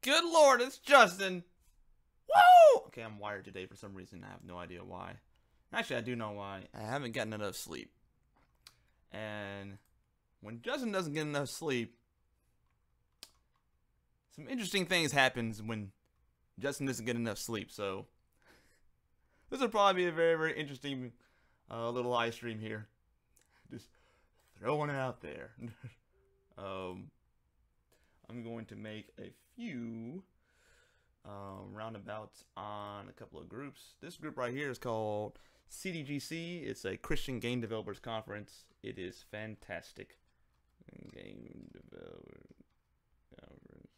Good Lord, it's Justin. Woo! Okay, I'm wired today for some reason. I have no idea why. Actually, I do know why. I haven't gotten enough sleep. And when Justin doesn't get enough sleep, some interesting things happens when Justin doesn't get enough sleep. So this will probably be a very, very interesting little live stream here. Just throwing it out there. I'm going to make a few roundabouts on a couple of groups. This group right here is called CDGC. It's a Christian Game Developers Conference. It is fantastic. Game Developers Conference.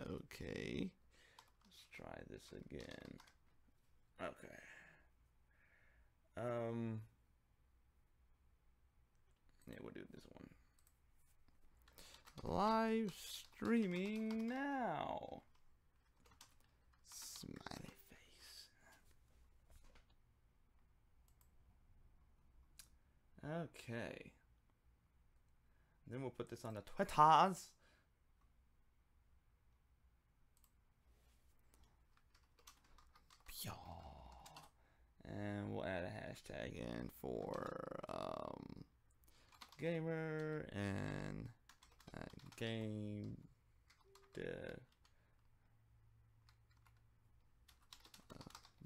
Okay. Let's try this again. Okay. Yeah, we'll do this one. Live streaming now. Smiley face. Okay. Then we'll put this on the Twitters. And we'll add a hashtag in for gamer and game dev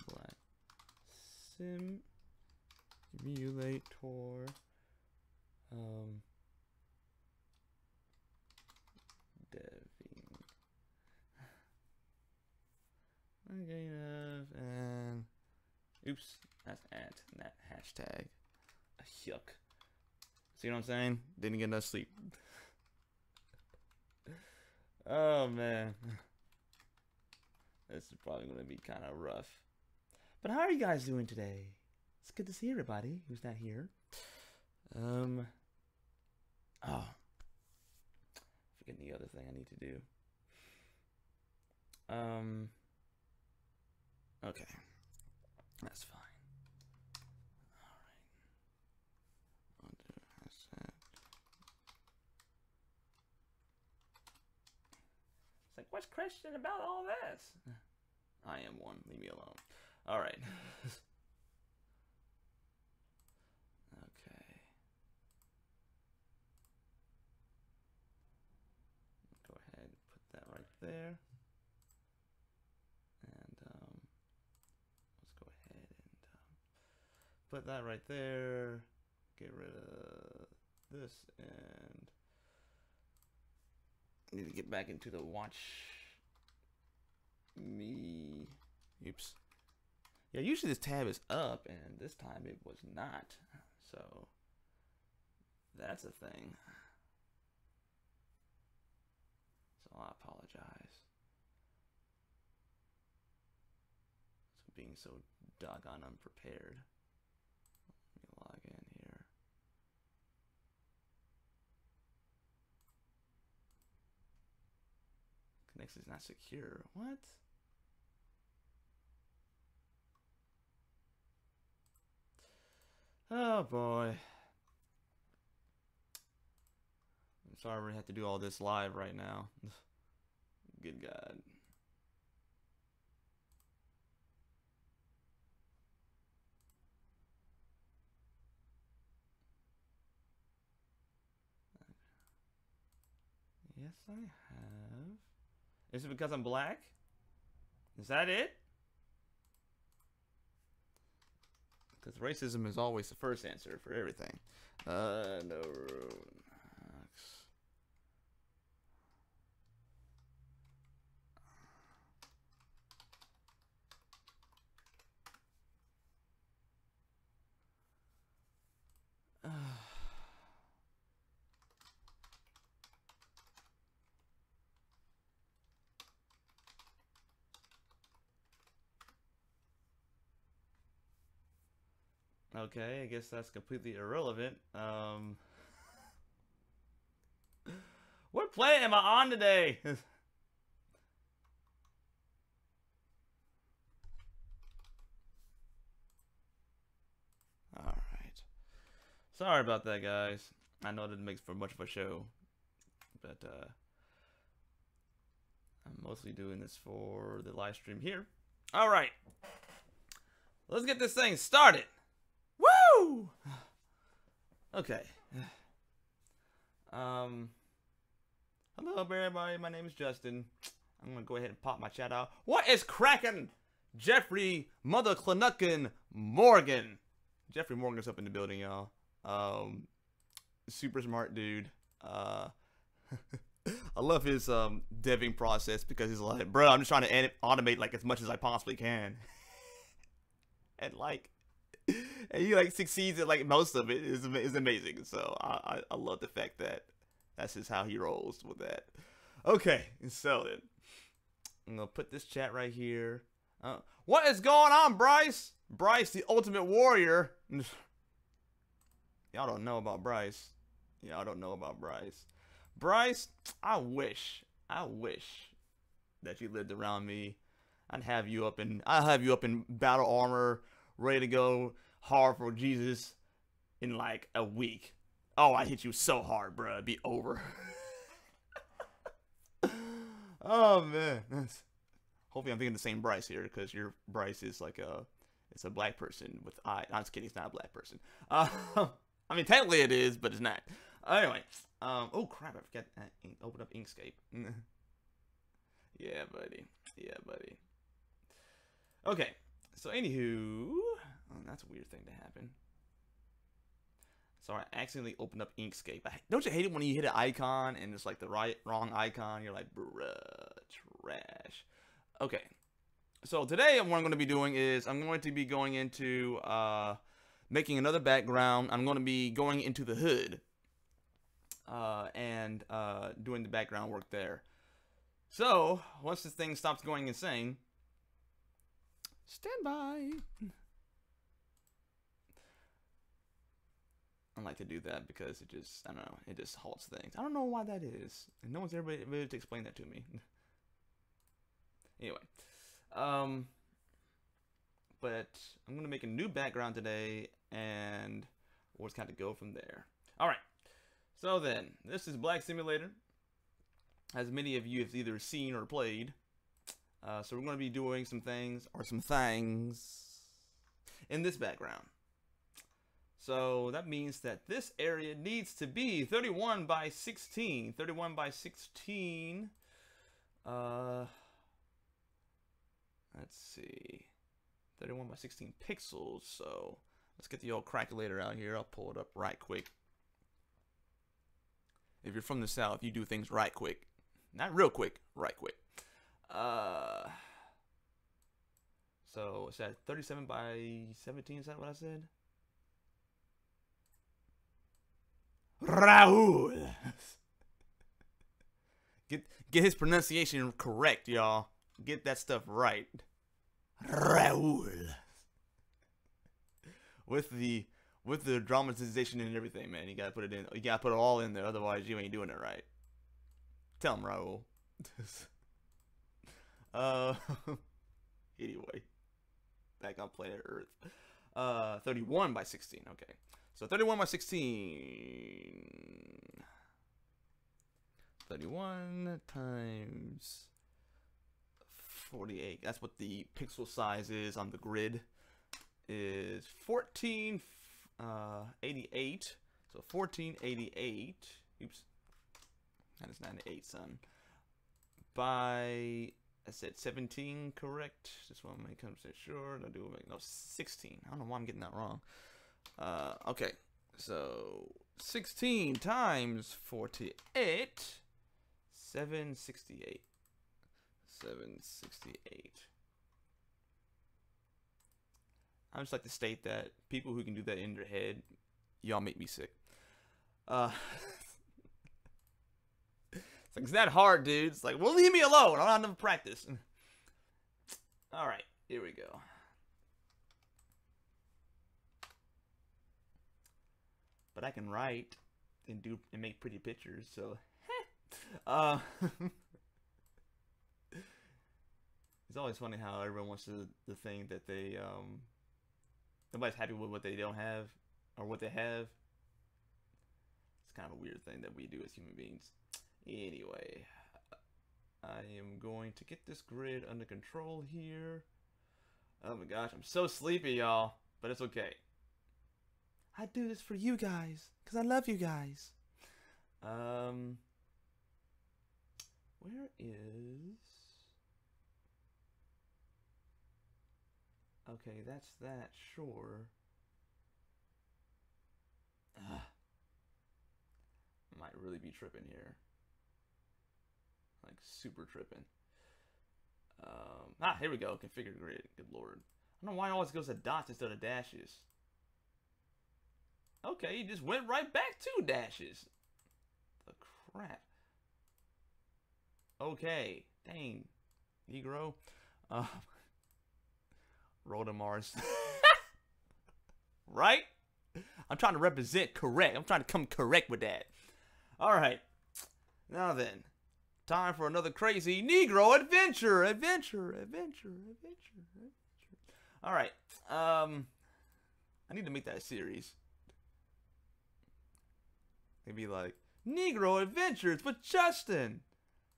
black simulator deving and oops, that's at that hashtag. Yuck. See what I'm saying? Didn't get enough sleep. Oh man, this is probably gonna be kind of rough. But how are you guys doing today? It's good to see everybody who's not here. Oh, forgetting the other thing I need to do. Okay, that's fine. All right. It's like, what's Christian about all this? I am one. Leave me alone. All right. Okay. Go ahead and put that right there. And let's go ahead and put that right there. Get rid of this and need to get back into the watch me. Oops. Yeah, usually this tab is up and this time it was not. So that's a thing. So I apologize. So being so doggone unprepared. Let me log in here. Connection is not secure. What? Oh boy. I'm sorry we have to do all this live right now. Good God. Yes, I have. Is it because I'm black? Is that it? Because racism is always the first answer for everything. No. Okay, I guess that's completely irrelevant. What planet am I on today? Alright. Sorry about that, guys. I know it didn't make for much of a show. But, I'm mostly doing this for the live stream here. All right. Let's get this thing started. Woo! Okay. Hello everybody, my name is Justin. I'm gonna go ahead and pop my chat out. What is cracking? Jeffrey Mother Clanuckin Morgan. Jeffrey Morgan's up in the building, y'all. Super smart dude. I love his deving process because he's like, bro, I'm just trying to automate like as much as I possibly can. And like, and he like succeeds at like most of it is amazing. So I love the fact that that's just how he rolls with that. Okay, so then I'm gonna put this chat right here. What is going on, Bryce? Bryce, the Ultimate Warrior. Y'all don't know about Bryce. Y'all don't know about Bryce. Bryce, I wish that you lived around me. I'll have you up in battle armor, ready to go hard for Jesus in like a week. Oh, I hit you so hard, bro. It'd be over. Oh man. Hopefully I'm thinking the same Bryce here, because your Bryce is like it's a black person with eye. I'm just kidding, it's not a black person. I mean technically it is, but it's not. Anyway, oh crap, I forgot to open up Inkscape. Yeah, buddy. Yeah, buddy. Okay, so anywho, that's a weird thing to happen. So I accidentally opened up Inkscape. Don't you hate it when you hit an icon and it's like the wrong icon? You're like, bruh, trash. Okay, so today what I'm going to be doing is I'm going to be going into making another background. I'm going to be going into the hood and doing the background work there. So once this thing stops going insane, stand by. I like to do that because it just, I don't know, it just halts things. I don't know why that is. And no one's ever able to explain that to me. Anyway, but I'm going to make a new background today, and we'll just kind of go from there. All right, so then, this is Black Simulator, as many of you have either seen or played. So we're going to be doing some things in this background. So that means that this area needs to be 31 by 16. 31 by 16. Let's see. 31 by 16 pixels. So let's get the old calculator out here. I'll pull it up right quick. If you're from the South, you do things right quick. Not real quick, right quick. So is that 37 by 17? Is that what I said? Raul. Get his pronunciation correct, y'all. Get that stuff right. Raul. With the dramatization and everything, man. You gotta put it in. You gotta put it all in there, otherwise you ain't doing it right. Tell him, Raul. Anyway, back on planet Earth. 31 by 16. Okay. So 31 by 16. 31 times 48. That's what the pixel size is on the grid. Is 1488. So 1488. Oops. That is 98, son. By, I said 17, correct? Just want to make 100% sure. No, 16. I don't know why I'm getting that wrong. Okay, so 16 times 48, 768. 768. I just like to state that people who can do that in their head, y'all make me sick. It's like, it's not hard, dude. It's like, well, leave me alone. I don't have enough practice. All right, here we go. But I can write and make pretty pictures, so it's always funny how everyone wants to think that they nobody's happy with what they don't have or what they have. It's kind of a weird thing that we do as human beings. Anyway, I am going to get this grid under control here. Oh my gosh, I'm so sleepy, y'all. But it's okay. I do this for you guys, because I love you guys. Where is... Okay, that's that, sure. Might really be tripping here. Like, super tripping. Here we go. Configure grid. Good lord. I don't know why it always goes to dots instead of dashes. Okay, you just went right back to dashes. The crap. Okay. Dang. Negro. Roll to Mars. Right? I'm trying to represent correct. I'm trying to come correct with that. Alright. Now then. Time for another crazy Negro adventure. Adventure. Alright. I need to make that a series. It'd be like, Negro Adventures with Justin.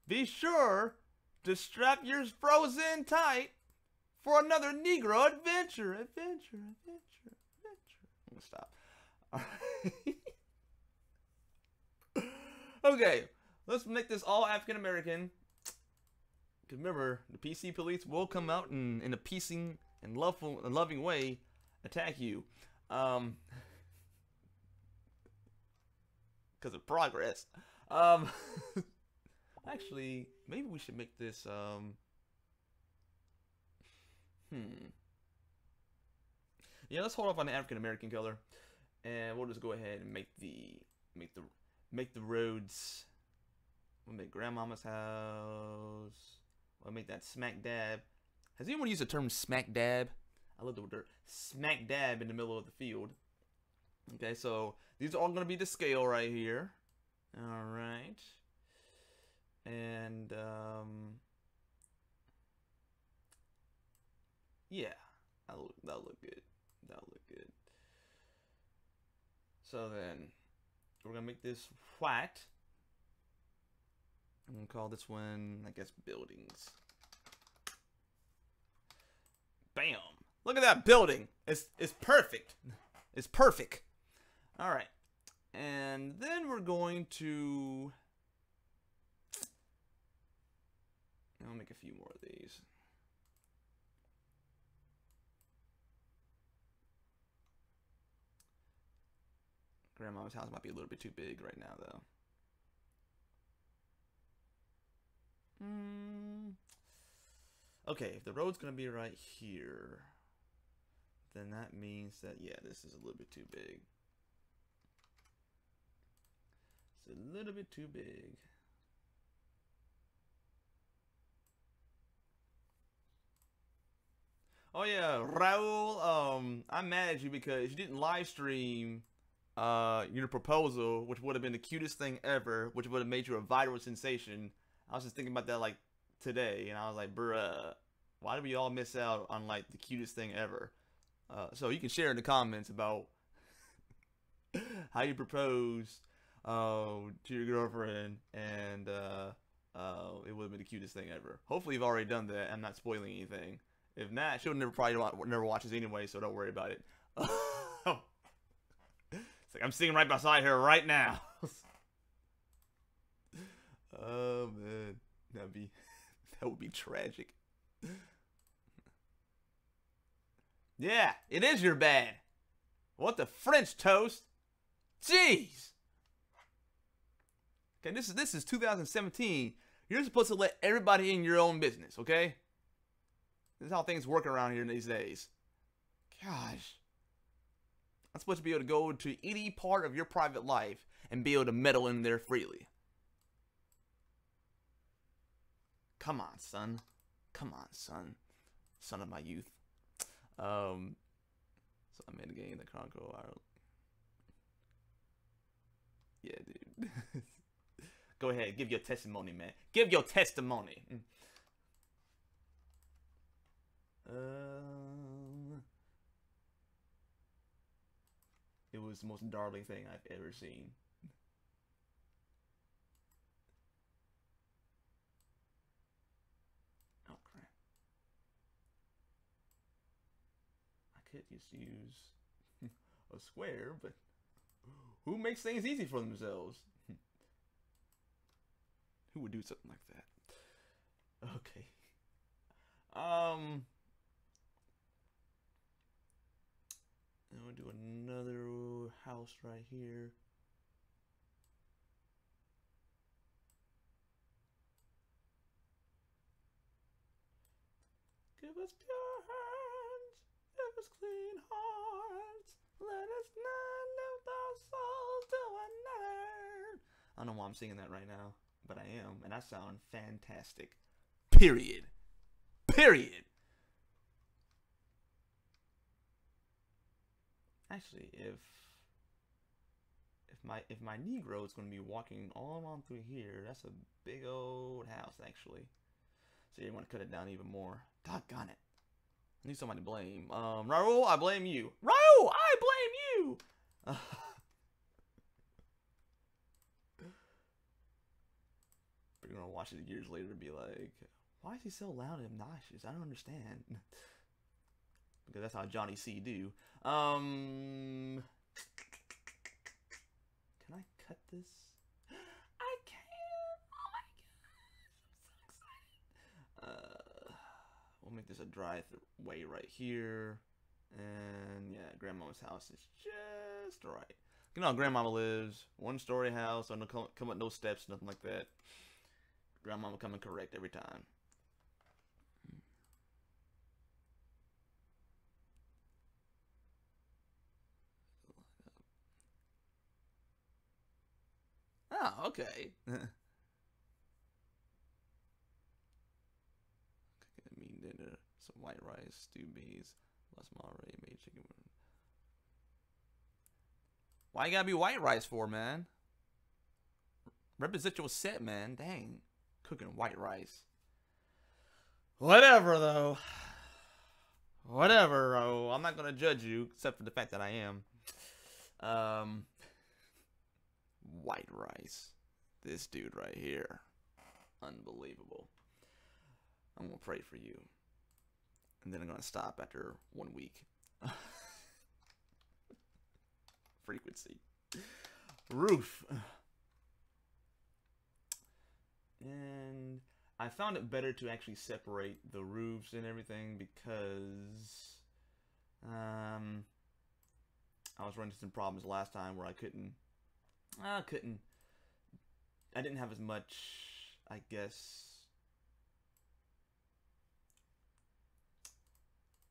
Be sure to strap yours frozen tight for another Negro adventure. Adventure. I'm gonna stop. Alright. Okay, let's make this all African American. Because remember, the PC police will come out and in a piecing and loving way attack you. Because of progress. Actually, maybe we should make this yeah, let's hold off on the African American color, and we'll just go ahead and make the roads. We'll make grandmama's house. We'll make that smack dab. Has anyone used the term smack dab? I love the word smack dab in the middle of the field. Okay, so these are all going to be the scale right here. All right, and yeah, that'll look good. That'll look good. So then, we're gonna make this white. I'm gonna call this one, I guess, buildings. Bam! Look at that building. It's perfect. It's perfect. All right, and then we're going to. I'll make a few more of these. Grandma's house might be a little bit too big right now, though. Okay, if the road's gonna be right here, then that means that, yeah, this is a little bit too big. It's a little bit too big. Oh yeah, Raul, I'm mad at you because you didn't live stream your proposal, which would have been the cutest thing ever, which would have made you a viral sensation. I was just thinking about that like today, and I was like, bruh, why did we all miss out on like the cutest thing ever? So you can share in the comments about how you proposed to your girlfriend, and it would have been the cutest thing ever. Hopefully you've already done that. I'm not spoiling anything. If not, she'll never watch this anyway, so don't worry about it. It's like I'm sitting right beside her right now. Oh man, that would be tragic. Yeah, it is your bad. What the French toast? Jeez. Okay, this is 2017. You're supposed to let everybody in your own business, okay? This is how things work around here these days. Gosh. I'm supposed to be able to go to any part of your private life and be able to meddle in there freely. Come on, son. Come on, son. Son of my youth. So I made a game that Chronicle Ireland. Yeah, dude. Go ahead, give your testimony, man. Give your testimony. It was the most darling thing I've ever seen. could just use a square, but who makes things easy for themselves? Who would do something like that? Okay. And we'll do another house right here. Give us pure hands, give us clean hearts. Let us not lift our souls to another. I don't know why I'm singing that right now, but I am, and I sound fantastic. Period. Period. Actually, if my Negro is going to be walking all on through here, that's a big old house, actually. So you want to cut it down even more. Doggone it. I need somebody to blame. Raul, I blame you. Raul, I blame you! You're going to watch it years later and be like, why is he so loud and obnoxious? I don't understand. Because that's how Johnny C do. Can I cut this? I can! Oh my gosh, I'm so excited. We'll make this a driveway right here. And yeah, Grandmama's house is just right. You know how Grandmama lives. One-story house, so no come up no steps, nothing like that. Grandmama coming correct every time. Oh, okay. Mean dinner, some white rice, stewed beans, las Monterey made chicken. Why you gotta be white rice for, man? Represent your set, man. Dang. Cooking white rice. Whatever, though. Whatever, bro. I'm not gonna judge you, except for the fact that I am. White rice. This dude right here. Unbelievable. I'm gonna pray for you. And then I'm gonna stop after 1 week. Frequency. Roof. And I found it better to actually separate the roofs and everything because I was running into some problems last time where I didn't have as much, I guess.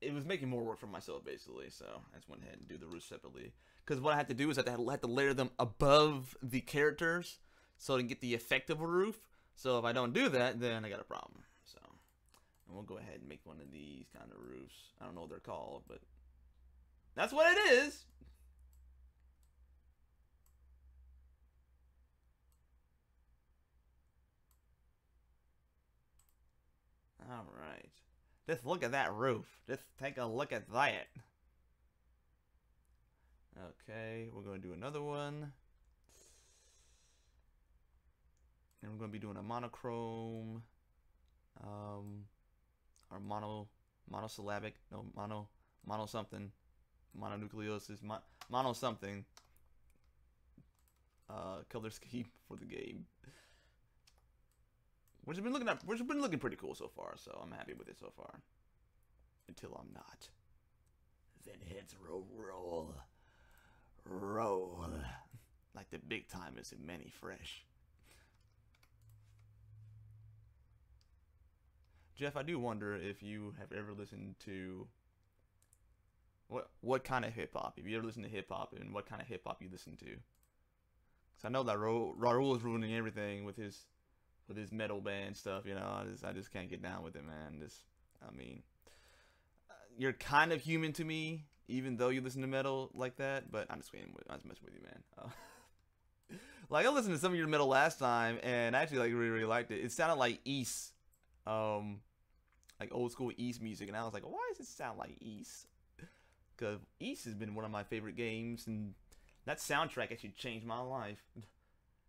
It was making more work for myself, basically, so I just went ahead and do the roof separately. Because what I had to do is I had to layer them above the characters so to get the effect of a roof. So if I don't do that, then I got a problem. So, and we'll go ahead and make one of these kind of roofs. I don't know what they're called, but that's what it is. All right. Just look at that roof. Just take a look at that. Okay, we're going to do another one. And we're going to be doing a monochrome. Or monosyllabic. No, mono something. Mononucleosis. Mono something. Color scheme for the game. Which has been looking pretty cool so far, so I'm happy with it so far. Until I'm not. Then heads roll. Like the big timers in Manny Fresh. Jeff, I do wonder if you have ever listened to what kind of hip hop. If you ever listen to hip hop and what kind of hip hop you listen to. Cause I know that Raul is ruining everything with his metal band stuff, you know. I just can't get down with it, man. I mean, you're kind of human to me, even though you listen to metal like that. But I'm just messing with you, man. Like I listened to some of your metal last time, and I actually really liked it. It sounded like East, like old school East music, and I was like, why does it sound like East? Because East has been one of my favorite games, and that soundtrack actually changed my life.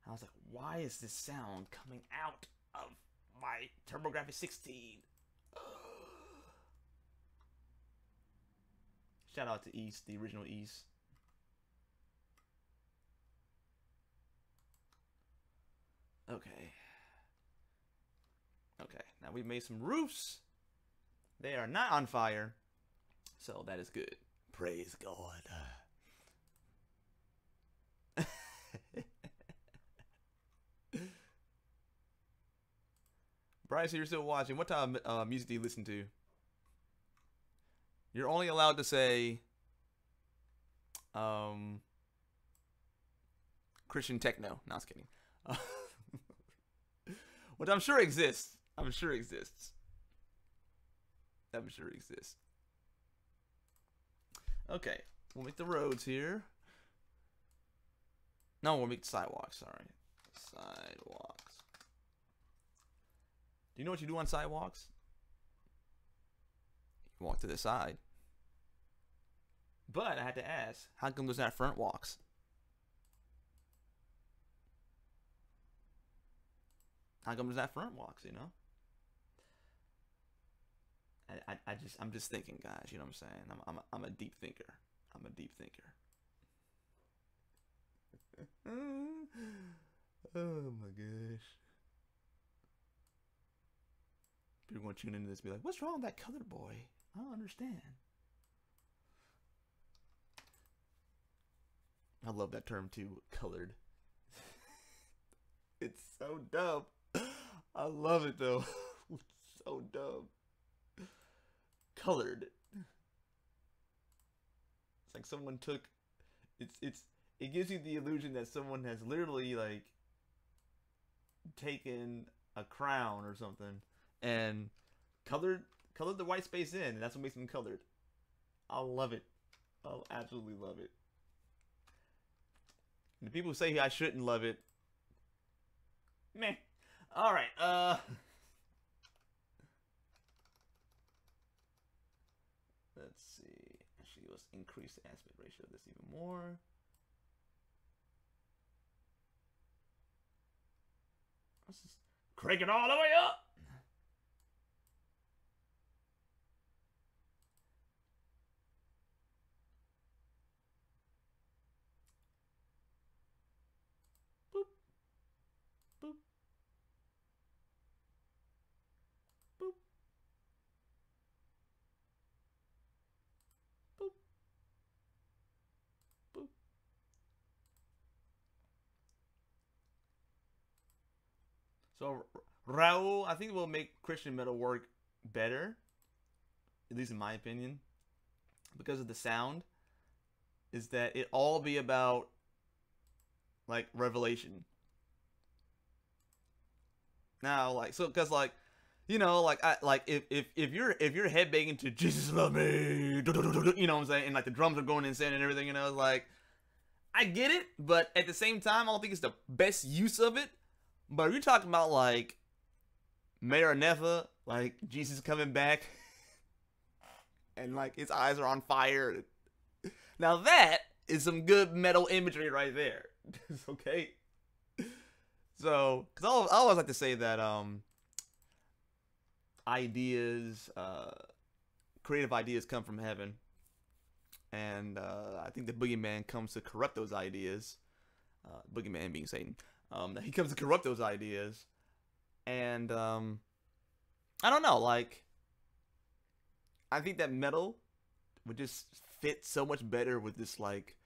I was like, why is this sound coming out of my TurboGrafx 16? Shout out to East, the original East. Okay. Okay, now we've made some roofs. They are not on fire, so that is good. Praise God. Bryce, you're still watching. What type of music do you listen to? You're only allowed to say Christian techno. No, I was kidding. Which I'm sure exists. I'm sure exists. I'm sure exists. Okay, we'll make the roads here. No, we'll make the sidewalks. Sorry, sidewalks. Do you know what you do on sidewalks? You walk to the side. But I had to ask, how come there's not front walks? How come there's not front walks, you know? I'm just thinking, guys, you know what I'm saying? I'm a deep thinker. I'm a deep thinker. Oh my gosh. People are going to tune into this and be like, what's wrong with that colored boy? I don't understand. I love that term too, colored. It's so dumb. I love it though. It's so dumb. Colored. It's like someone took it gives you the illusion that someone has literally like taken a crown or something and colored the white space in, and that's what makes them colored. I love it. I'll absolutely love it. And the people who say I shouldn't love it, meh. All right. Let's see. Actually, let's increase the aspect ratio of this even more. Let's just crank it all the way up. Boop. Boop. Boop. Boop. Boop. So Raul, I think will make Christian metal work better, at least in my opinion, because of the sound. Is that it all be about like revelation? Now, like, so because like, you know, like if you're headbanging to Jesus love me, you know what I'm saying, and like the drums are going insane and everything, you know, like I get it, but at the same time, I don't think it's the best use of it. But if you're talking about like Maranatha, like Jesus coming back, and like his eyes are on fire, now that is some good metal imagery right there. Okay. So, because I always like to say that ideas, creative ideas come from heaven, and I think the boogeyman comes to corrupt those ideas. Boogeyman being Satan. He comes to corrupt those ideas, and I don't know, like I think that metal would just fit so much better with this like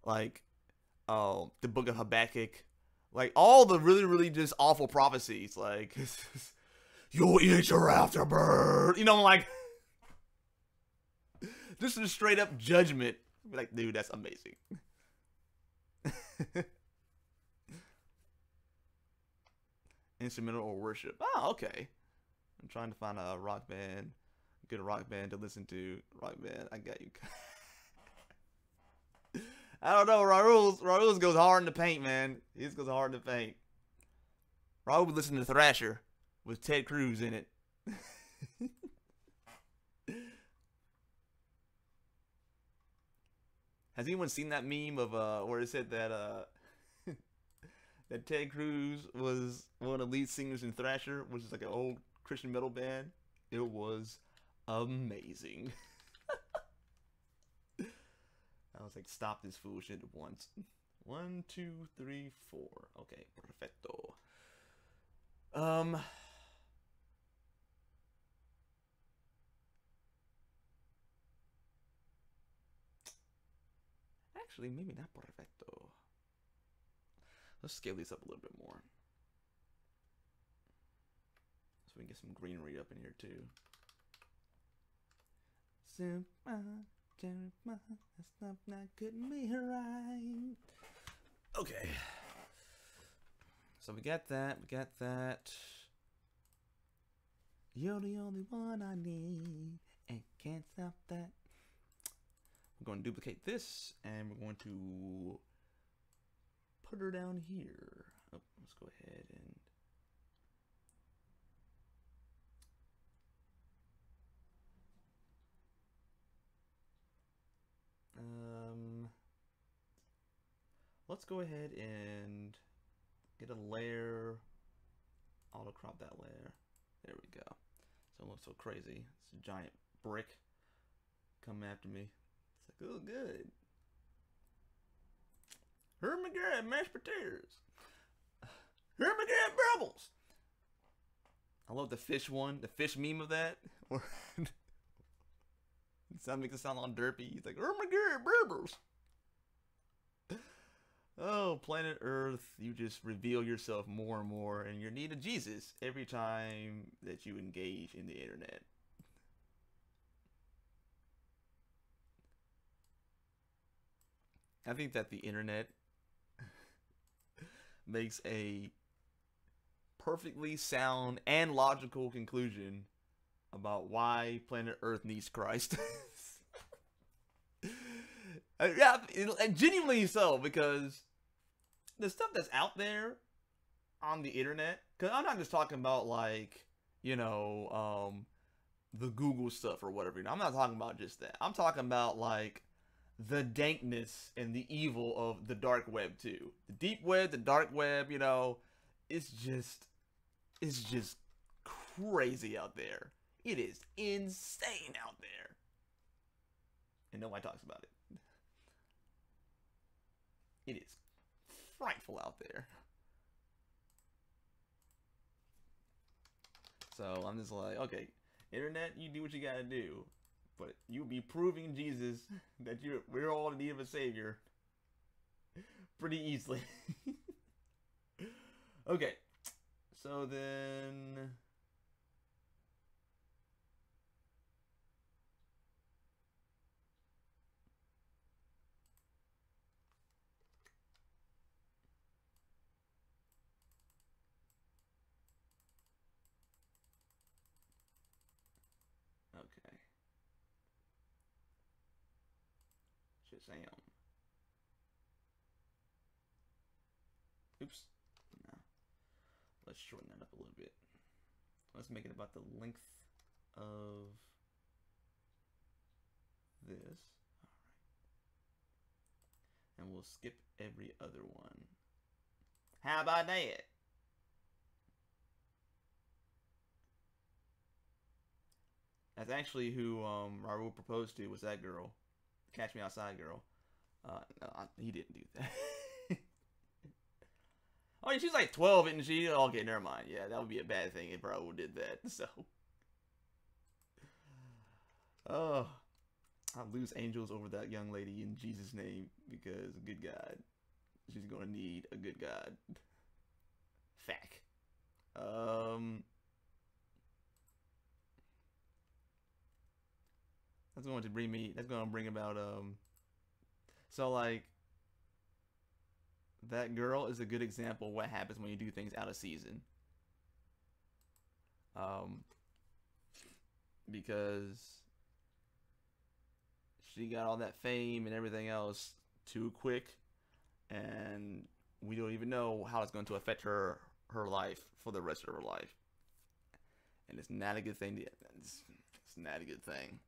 the Book of Habakkuk, like all the really just awful prophecies, like you'll eat your afterbirth, you know, like this is straight up judgment. Like, dude, that's amazing. Instrumental or worship. Oh, okay. I'm trying to find a rock band, good rock band to listen to. Rock band, I got you. I don't know. Raul's goes hard in the paint, man. He just goes hard in the paint. Raul would listen to Thrasher with Ted Cruz in it. Has anyone seen that meme of where it said that that Ted Cruz was one of the lead singers in Thrasher, which is like an old Christian metal band? It was amazing. I was like, stop this fool shit at once. 1, 2, 3, 4. Okay, perfecto. Actually, maybe not perfecto. Let's scale these up a little bit more. So we can get some greenery up in here too. That's not getting me right. Okay. So we got that. We got that. You're the only one I need, and can't stop that. We're going to duplicate this, and we're going to put her down here. Oh, let's go ahead and let's go ahead and get a layer. Auto crop that layer. There we go. So it looks so crazy. It's a giant brick coming after me. It's like, oh, good. Herb McGarrett mashed potatoes. Herb McGarrett Bribbles. I love the fish one, the fish meme of that. Or it makes it sound all derpy. He's like, Herb McGarrett Bribbles. Oh, planet Earth, you just reveal yourself more and more in your need of Jesus every time that you engage in the internet. I think that the internet makes a perfectly sound and logical conclusion about why planet Earth needs Christ. Yeah, genuinely so, because the stuff that's out there on the internet, because I'm not just talking about like, you know, the Google stuff or whatever. You know, I'm not talking about just that. I'm talking about like the dankness and the evil of the dark web too. The deep web, the dark web. You know, it's just crazy out there. It is insane out there, and nobody talks about it. It is frightful out there. So I'm just like, okay, internet, you do what you gotta do, but you'll be proving Jesus that we're all in need of a savior pretty easily. Okay, so then okay. Shazam. Oops. No. Let's shorten that up a little bit. Let's make it about the length of this. Alright. And we'll skip every other one. How about that? That's actually who Raul proposed to, was that girl. Catch Me Outside girl. No, he didn't do that. Oh, she's like 12, isn't she? Okay, never mind. Yeah, that would be a bad thing if Raul did that. So, oh, I'll lose angels over that young lady in Jesus' name, because good God, she's gonna need a good God. Fact. That's going to bring me. That's going to bring about. So like, that girl is a good example of what happens when you do things out of season. Because she got all that fame and everything else too quick, and we don't even know how it's going to affect her life for the rest of her life. And it's not a good thing. It's not a good thing.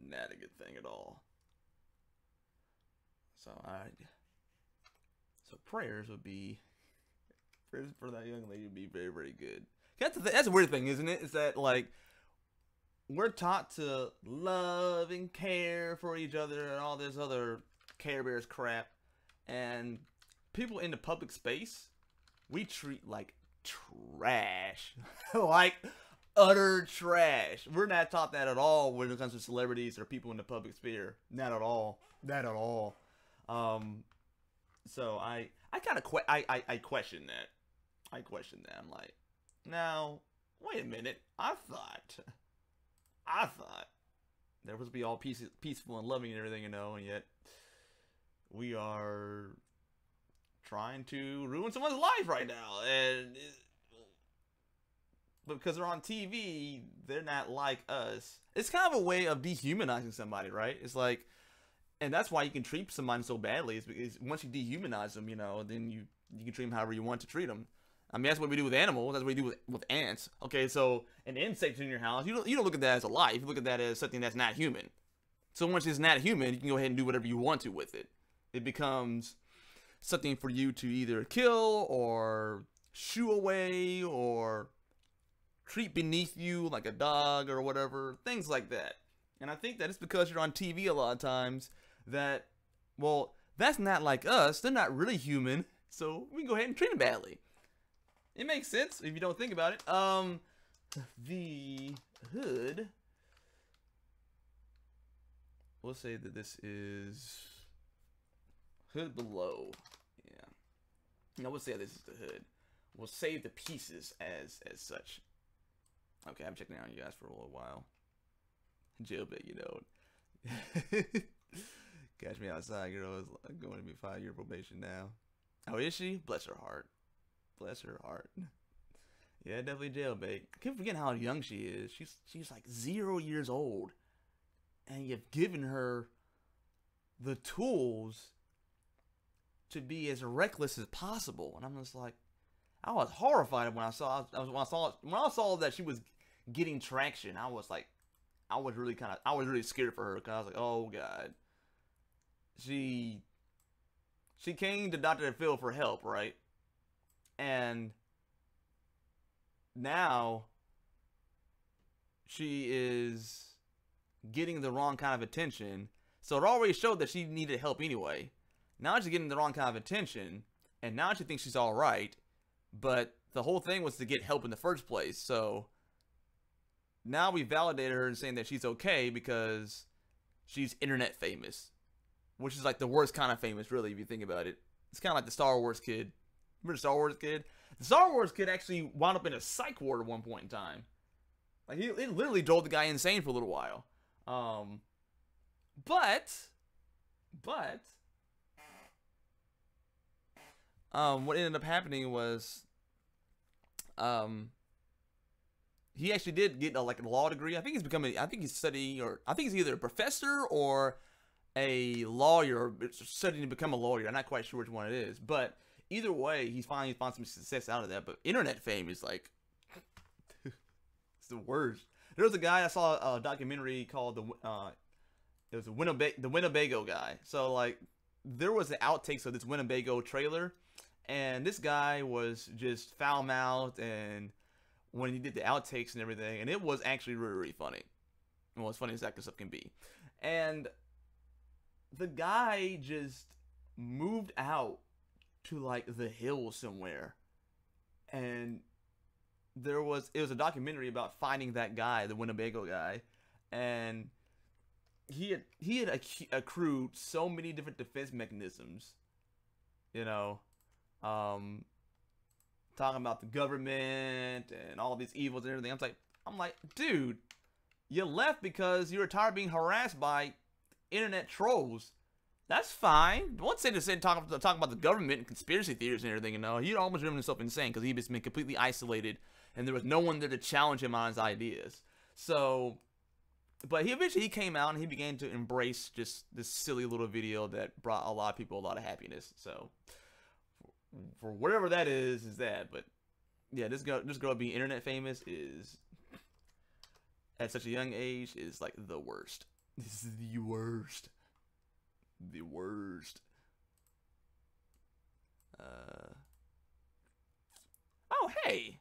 Not a good thing at all. So prayers would be, prayers for that young lady would be very, very good. That's a weird thing, isn't it? Is that like, we're taught to love and care for each other and all this other Care Bears crap, and people in the public space we treat like trash. Like utter trash. We're not taught that at all when it comes to celebrities or people in the public sphere. Not at all. Not at all. So I kind of I question that. I question that. I'm like, now wait a minute. I thought there was to be all peaceful and loving and everything, you know, and yet we are trying to ruin someone's life right now, and because they're on TV, they're not like us. It's kind of a way of dehumanizing somebody, right? It's like, and that's why you can treat somebody so badly, is because once you dehumanize them, you know, then you can treat them however you want to treat them. I mean, that's what we do with animals. That's what we do with ants. Okay, so an insect in your house, you don't look at that as a life. You look at that as something that's not human. So once it's not human, you can go ahead and do whatever you want to with it. It becomes something for you to either kill or shoo away or treat beneath you like a dog or whatever, things like that. And I think that it's because you're on TV a lot of times that, well, that's not like us. They're not really human, so we can go ahead and treat them badly. It makes sense if you don't think about it. The hood. We'll say that this is hood below. Yeah. No, we'll say this is the hood. We'll save the pieces as such. Okay, I'm checking out on you guys for a little while. Jailbait, you know. Catch me outside, girl. Is going to be 5-year probation now. Oh, is she? Bless her heart. Bless her heart. Yeah, definitely jailbait. I keep forgetting how young she is. She's like 0 years old, and you've given her the tools to be as reckless as possible. And I'm just like, I was horrified when I saw that she was getting traction. I was like, I was really scared for her, because I was like, oh god. She came to Dr. Phil for help, right? And now she is getting the wrong kind of attention. So it already showed that she needed help anyway. Now she's getting the wrong kind of attention, and now she thinks she's all right. But the whole thing was to get help in the first place. So now we validated her in saying that she's okay because she's internet famous, which is like the worst kind of famous, really, if you think about it. It's kind of like the Star Wars kid. Remember the Star Wars kid? The Star Wars kid actually wound up in a psych ward at one point in time. Like, it literally drove the guy insane for a little while. But what ended up happening was, he actually did get like a law degree. I think he's studying, or I think he's either a professor or a lawyer, studying to become a lawyer. I'm not quite sure which one it is, but either way, he's finally found some success out of that. But internet fame is like, it's the worst. There was a guy, I saw a documentary called it was the Winnebago guy. So like, there was the outtakes of this Winnebago trailer, and this guy was just foul-mouthed, and when he did the outtakes and everything, and it was actually really, really funny. Well, as funny as that stuff can be. And the guy just moved out to like the hills somewhere, and it was a documentary about finding that guy, the Winnebago guy, and he had accrued so many different defense mechanisms, you know, talking about the government and all these evils and everything. I'm like, dude, you left because you were tired of being harassed by internet trolls. That's fine. Don't say to say talk about the government and conspiracy theories and everything. You know, he'd almost driven himself insane because he'd just been completely isolated, and there was no one there to challenge him on his ideas. So, but he eventually came out and he began to embrace just this silly little video that brought a lot of people a lot of happiness. So, for whatever that is that. But yeah, this girl being internet famous is, at such a young age, is like the worst. This is the worst. The worst. Oh, hey.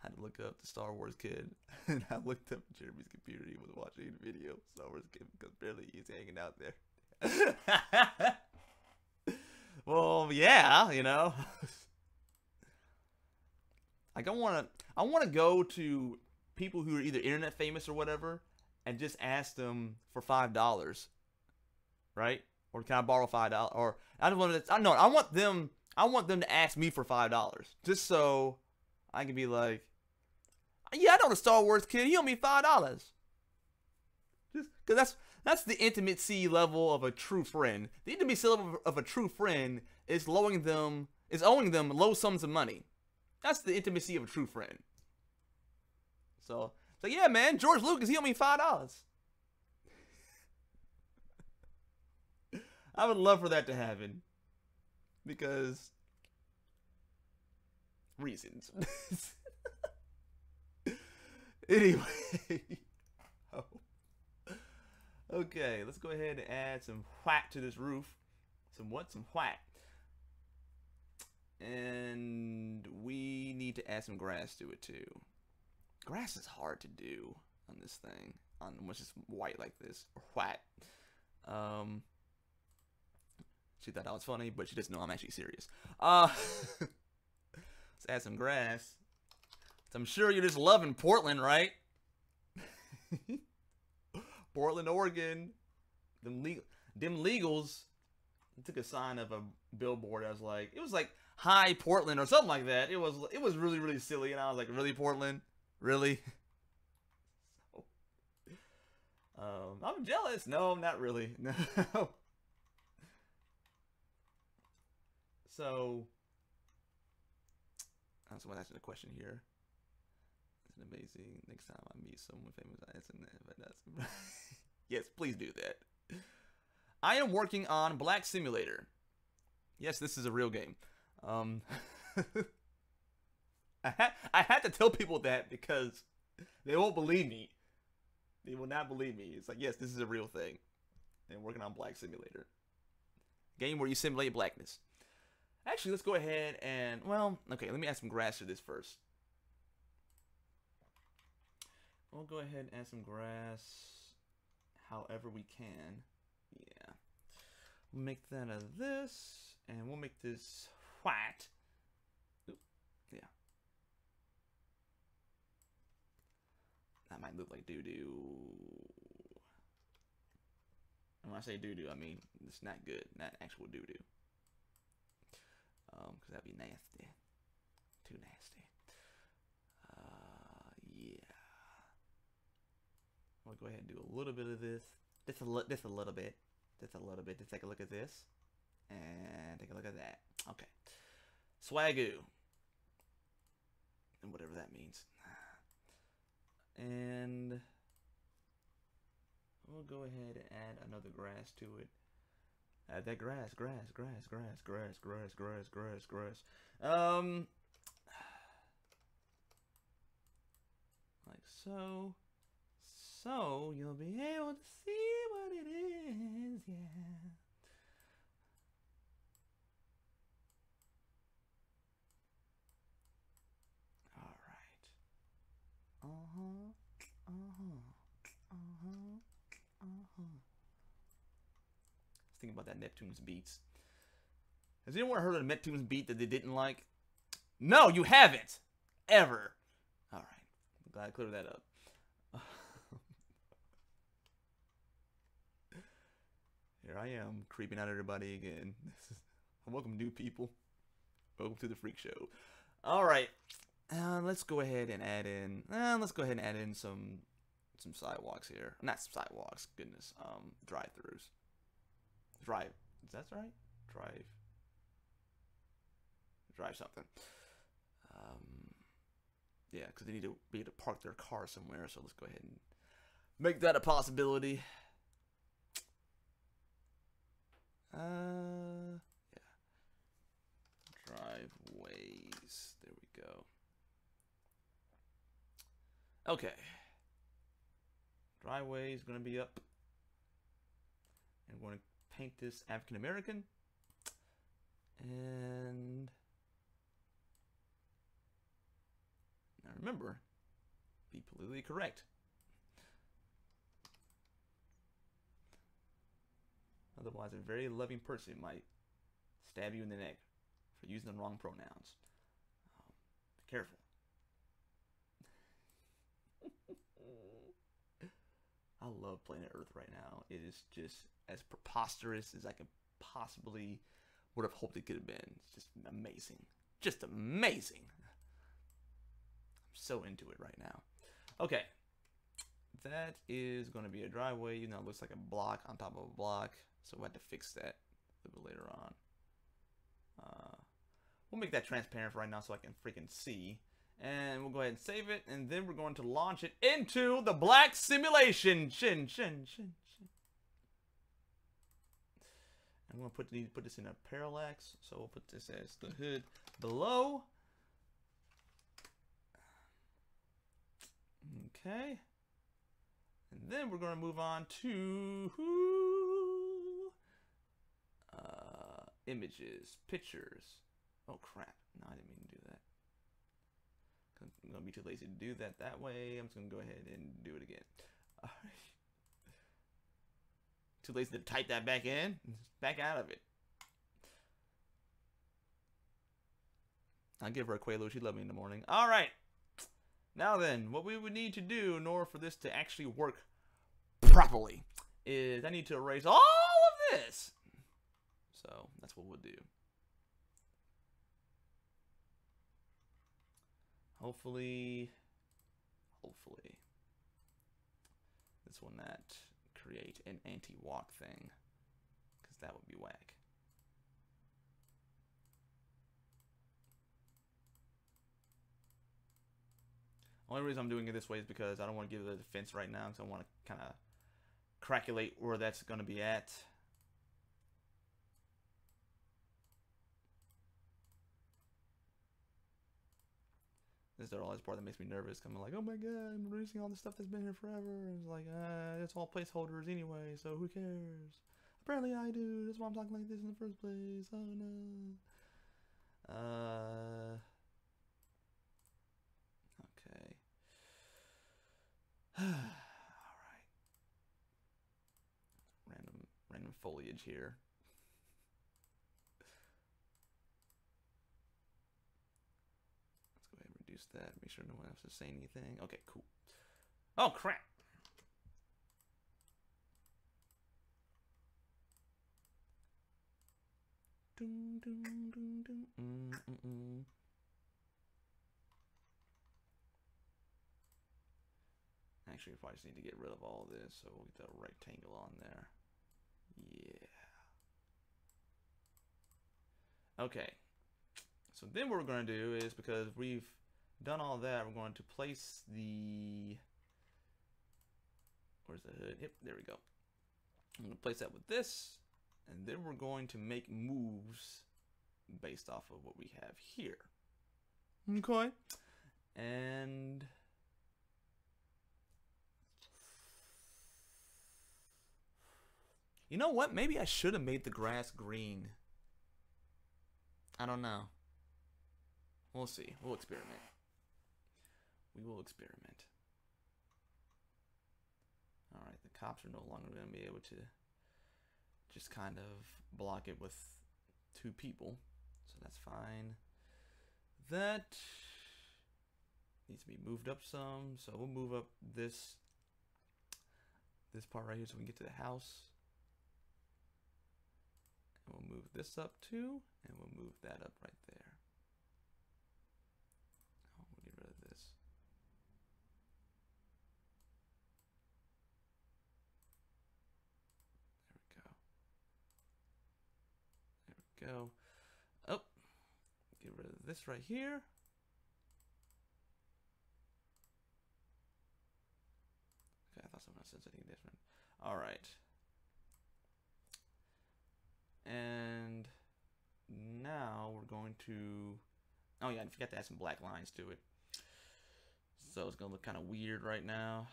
I had to look up the Star Wars kid, and I looked up Jeremy's computer. He was watching a video, Star Wars kid, because barely he's hanging out there. Well, yeah, you know. Like I wanna go to people who are either internet famous or whatever, and just ask them for $5, right? Or can I borrow $5? Or I don't want to. No, I want them to ask me for $5, just so I can be like, yeah, I know the Star Wars kid. He owe me $5. Just because that's the intimacy level of a true friend. The intimacy level of a true friend is owing them low sums of money. That's the intimacy of a true friend. So yeah, man, George Lucas, he owe me $5. I would love for that to happen. Because reasons. Anyway. Oh. Okay, let's go ahead and add some whack to this roof. Some what? Some whack. And we need to add some grass to it too. Grass is hard to do on this thing. On which is white like this. Or whack. She thought that was funny, but she doesn't know I'm actually serious. Let's add some grass. So I'm sure you're just loving Portland, right? Portland, Oregon. Them legals took a sign of a billboard. It was like hi Portland or something like that. It was really, really silly, and I was like, really, Portland? Really? I'm jealous. No, not really. No. So someone asking a question here. It's amazing. Next time I meet someone famous, I ask them that. Yes, please do that. I am working on Black Simulator. Yes, this is a real game. I had to tell people that because they won't believe me. They will not believe me. It's like, yes, this is a real thing. And working on Black Simulator. Game where you simulate blackness. Actually, let's go ahead and, well, okay, let me add some grass to this first. We'll go ahead and add some grass however we can. Yeah. We'll make that of this, and we'll make this white. Oop, yeah. That might look like doo-doo. And when I say doo-doo, I mean it's not good, not actual doo-doo. Because that'd be nasty. Too nasty. Yeah. I'm gonna go ahead and do a little bit of this. Just a little bit. Just a little bit. Just take a look at this. And take a look at that. Okay. Swagoo. And whatever that means. And we'll go ahead and add another grass to it. Add that grass. Like so. So you'll be able to see what it is, yeah. All right. Let's think about that Neptune's beats. Has anyone heard of a Neptune's beat that they didn't like? No, you haven't! Ever. Alright. I'm glad I cleared that up. Here I am, creeping out everybody again. Welcome, new people. Welcome to the freak show. Alright. Let's go ahead and add in... let's go ahead and add in some sidewalks here. Not sidewalks, goodness. Drive-throughs. Drive. Is that right? Drive something. Yeah, because they need to be able to park their car somewhere, so let's go ahead and make that a possibility. Yeah. Driveways. There we go. Okay. Driveway is going to be up. And we're going to paint this African American. And Now remember, be politically correct. Otherwise, a very loving person might stab you in the neck for using the wrong pronouns. Be careful. I love Planet Earth right now. It is just as preposterous as I could possibly would have hoped it could have been. It's just amazing. Just amazing. I'm so into it right now. Okay. That is going to be a driveway. You know, it looks like a block on top of a block. So we'll have to fix that a little bit later on. We'll make that transparent for right now so I can freaking see. And we'll go ahead and save it. And then we're going to launch it into the black simulation. Shin. I'm going to put this in a parallax. So we'll put this as the hood below. Okay. And then we're going to move on to images, pictures. Oh crap. No, I didn't mean to do that. I'm going to be too lazy to do that way. I'm just going to go ahead and do it again. All right. Too lazy to type that back in. Back out of it. I'll give her a Quaalude. She'd love me in the morning. All right. Now then, what we would need to do in order for this to actually work properly is I need to erase all of this. So that's what we'll do. Hopefully this will not create an anti-walk thing, because that would be whack. Only reason I'm doing it this way is because I don't want to give it a defense right now, because I want to kind of calculate where that's going to be at. This is the always part that makes me nervous. I'm like, oh my god, I'm erasing all the stuff that's been here forever. And it's like, it's all placeholders anyway, so who cares? Apparently I do. That's why I'm talking like this in the first place. Oh no. Okay. Alright. Random foliage here. Reduce that, make sure no one else is saying anything. Okay, cool. Oh crap. Dun, dun, dun, dun. Actually, we probably just need to get rid of all this, so we'll get that rectangle on there. Yeah. Okay. So then what we're going to do is, because we've done all that, we're going to place the... Where's the hood? Yep, there we go. I'm going to place that with this, and then we're going to make moves based off of what we have here. Okay. And... you know what? Maybe I should have made the grass green. I don't know. We'll see. We'll experiment. We will experiment. Alright, the cops are no longer going to be able to just kind of block it with two people. So that's fine. That needs to be moved up some. So we'll move up this part right here so we can get to the house. And we'll move this up too. And we'll move that up right there. Oh, we'll get rid of this. There we go. Oh, get rid of this right here. Okay, I thought someone else said something different. All right. And now we're going to, oh yeah, I forgot to add some black lines to it. So it's gonna look kind of weird right now.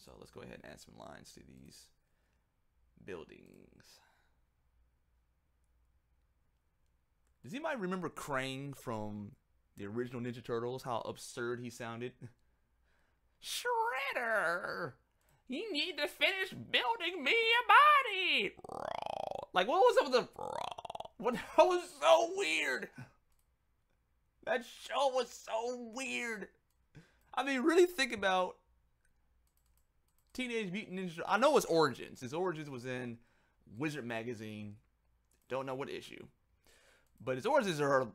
So let's go ahead and add some lines to these buildings. Does anybody remember Krang from the original Ninja Turtles, how absurd he sounded. Shredder, you need to finish building me a body. Like, what was up with the? What? That was so weird. That show was so weird. I mean, really think about Teenage Mutant Ninja. I know its origins. His origins was in Wizard magazine. Don't know what issue, but his origins are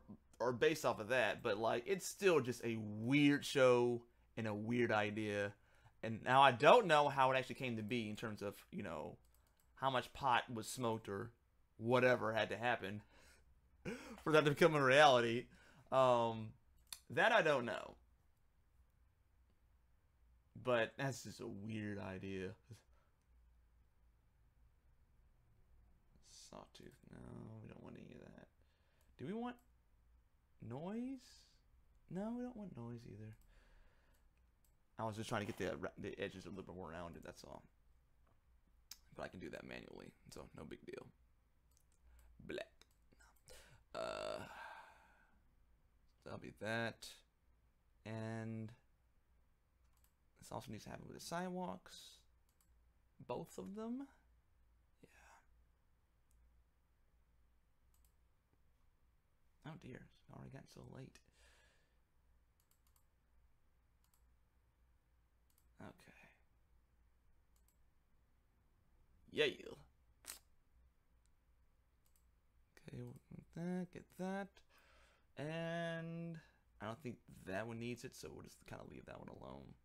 based off of that. But like, it's still just a weird show and a weird idea. And now I don't know how it actually came to be in terms of, you know, how much pot was smoked or whatever had to happen for that to become a reality. That I don't know. But that's just a weird idea. Sawtooth. No, we don't want any of that. Do we want noise? No, we don't want noise either. I was just trying to get the edges a little bit more rounded, that's all. But I can do that manually, so no big deal. Black. That'll be that. And this also needs to happen with the sidewalks. Both of them. Yeah. Oh dear, it's already gotten so late. Okay. Yeah. Okay, get that. And I don't think that one needs it, so we'll just kind of leave that one alone.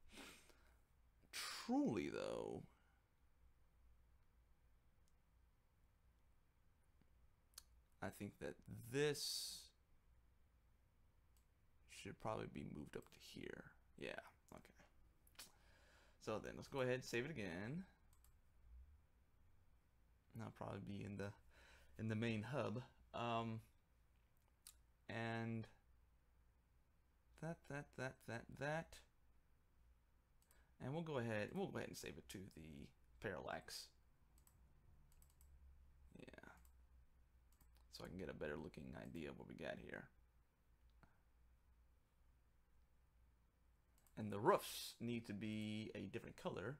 Truly, though, I think that this should probably be moved up to here. Yeah, okay. So then let's go ahead and save it again. And that'll probably be in the main hub. And that. And we'll go ahead and save it to the parallax. Yeah. So I can get a better looking idea of what we got here. And the roofs need to be a different color.